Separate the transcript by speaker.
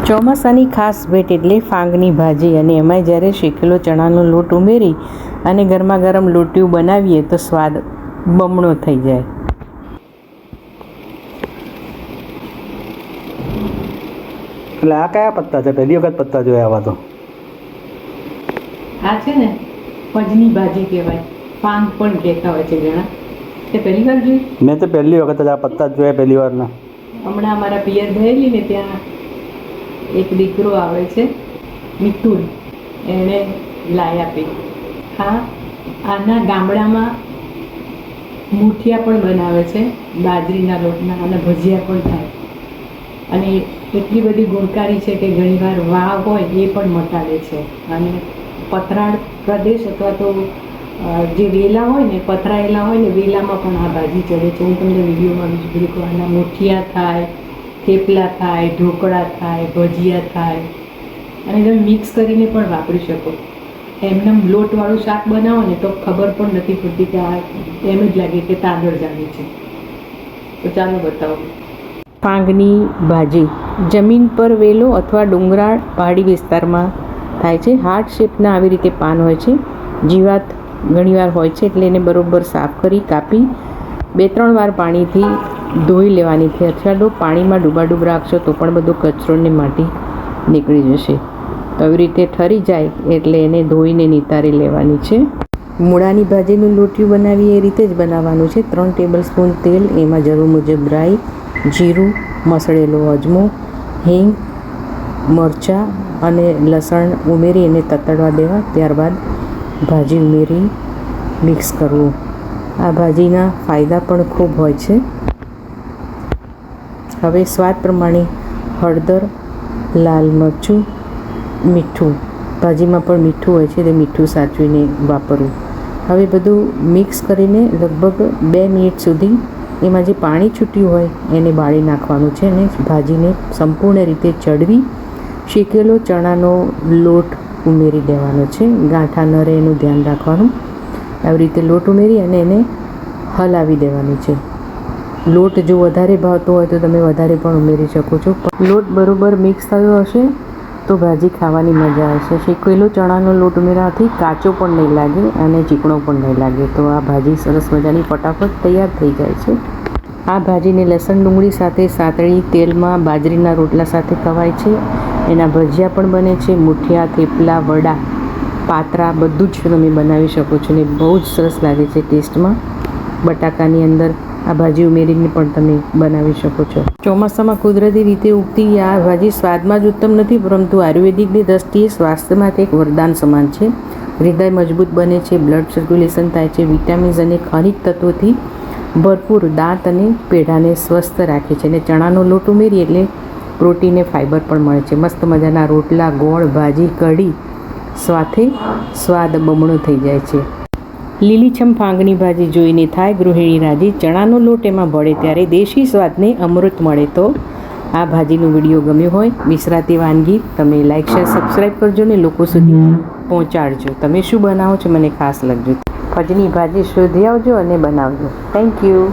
Speaker 1: ચોમાસાની ખાસ ભેટ એટલે ફાંગની ભાજી, અને એમાંય જ્યારે શેકેલો ચણાનો લોટ ઉમેરી અને ગરમા ગરમ લોટિયું બનાવીએ તો સ્વાદ બમણો થઈ જાય.
Speaker 2: એટલે આ કયા પત્તા છે? પહેલી વખત પત્તા જોયા આવા તો.
Speaker 1: આ છે ને પજની ભાજી કહેવાય, ફાંગ પણ કહેતા હોય છે ઘણા. તે પહેલી વાર જોઈ?
Speaker 2: મેં તો પહેલી વખત જ આ પત્તા જ જોયા, પહેલી વારના.
Speaker 1: હમણાં અમારા પિયર ગયેલી ને ત્યાં એક દીકરો આવે છે મિતુલ, એણે લાવી આપી. આના ગામડામાં મૂઠિયા પણ બનાવે છે બાજરીના લોટના, અને ભજીયા પણ થાય. અને એટલી બધી ગુણકારી છે કે ઘણીવાર વાવ હોય એ પણ મટાડે છે. અને પથરાળ પ્રદેશ અથવા તો જે વેલા હોય ને, પથરાયેલા હોય ને, વેલામાં પણ આ ભાજી ચડે છે. હું તમને વિડીયોમાં બીજું બધું આના મૂઠિયા થાય, થેપલા થાય, ઢોકળા થાય, ભજીયા થાય, અને તમે મિક્સ કરીને પણ વાપરી શકો. એમને લોટવાળું શાક બનાવો ને તો ખબર પણ નથી પડતી કે આ એમ જ લાગે કે તાંદળ જામે છે. તો ચાલો બતાવો. ફાંગની ભાજી જમીન પર વેલો અથવા ડુંગરાળ પહાડી વિસ્તારમાં થાય છે. હાર્ટ શેપના આવી રીતે પાન હોય છે. જીવાત ઘણીવાર હોય છે, એટલે એને બરોબર સાફ કરી કાપી 2-3 વાર પાણીથી ધોઈ લેવાની છે. અથવા પાણીમાં ડૂબ રાખશો તો પણ બધો કચરો ને માટી નીકળી જશે. તો આવી રીતે ઠરી જાય એટલે એને ધોઈને નિતારી લેવાની છે. મૂળાની ભાજીનું લોટિયું બનાવીએ એ રીતે જ બનાવવાનું છે. 3 ટેબલસ્પૂન તેલ, એમાં જરૂર મુજબ રાઈ, જીરું, મસળેલો અજમો, હિંગ, મરચાં અને લસણ ઉમેરી એને તતડવા દેવા. ત્યારબાદ ભાજી ઉમેરી મિક્સ કરવું. આ ભાજીના ફાયદા પણ ખૂબ હોય છે. હવે સ્વાદ પ્રમાણે હળદર, લાલ મરચું, મીઠું. ભાજીમાં પણ મીઠું હોય છે, તે મીઠું સાચવીને વાપરવું. હવે બધું મિક્સ કરીને લગભગ 2 મિનિટ સુધી એમાં જે પાણી છૂટ્યું હોય એને બાળી નાખવાનું છે, અને ભાજીને સંપૂર્ણ રીતે ચડવી શેકેલો ચણાનો લોટ ઉમેરી દેવાનો છે. ગાંઠા ન રહે એનું ધ્યાન રાખવાનું. આવી રીતે લોટ ઉમેરી અને એને હલાવી દેવાનું છે. લોટ જો વધારે ભાવતો હોય તો તમે વધારે પણ ઉમેરી શકો છો. લોટ બરોબર મિક્સ થયો હશે તો ભાજી ખાવાની મજા આવશે. શેકેલો ચણાનો લોટ ઉમેરવાથી કાચો પણ નહીં લાગે અને ચીકણો પણ નહીં લાગે. તો આ ભાજી સરસ મજાની ફટાફટ તૈયાર થઈ જાય છે. આ ભાજીને લસણ ડુંગળી સાથે સાતળી તેલમાં બાજરીના રોટલા સાથે ખવાય છે. એના ભજીયા પણ બને છે. મૂઠિયા, થેપલા, વડા, પાતરા બધું જ તમે બનાવી શકો છો, ને બહુ જ સરસ લાગે છે ટેસ્ટમાં. બટાકાની અંદર આ ભાજી ઉમેરીને પણ તમે બનાવી શકો છો. ચોમાસામાં કુદરતી રીતે ઉગતી આ ભાજી સ્વાદમાં જ ઉત્તમ નથી, પરંતુ આયુર્વેદિકની દ્રષ્ટિએ સ્વાસ્થ્ય માટે એક વરદાન સમાન છે. હૃદય મજબૂત બને છે, બ્લડ સર્ક્યુલેશન થાય છે, વિટામિન્સ અને ખનિજ તત્વોથી ભરપૂર દાંત અને પેઢાને સ્વસ્થ રાખે છે. અને ચણાનો લોટ ઉમેરીએ એટલે પ્રોટીન અને ફાઇબર પણ મળે છે. મસ્ત મજાના રોટલા, ગોળ, ભાજી, કઢી સાથે સ્વાદ બમણો થઈ જાય છે. લીલીછમ ફાંગની ભાજી જોઈને થાય ગૃહિણી રાજી. ચણાનો લોટ એમાં ભળે ત્યારે દેશી સ્વાદને અમૃત મળે. તો આ ભાજીનો વિડીયો ગમ્યો હોય, વિસરાતી વાનગી, તમે લાઈક, શેર, સબસ્ક્રાઈબ કરજો ને લોકો સુધી પહોંચાડજો. તમે શું બનાવો છો મને ખાસ લખજો. ફજની ભાજી શોધી આવજો અને બનાવજો. Thank you.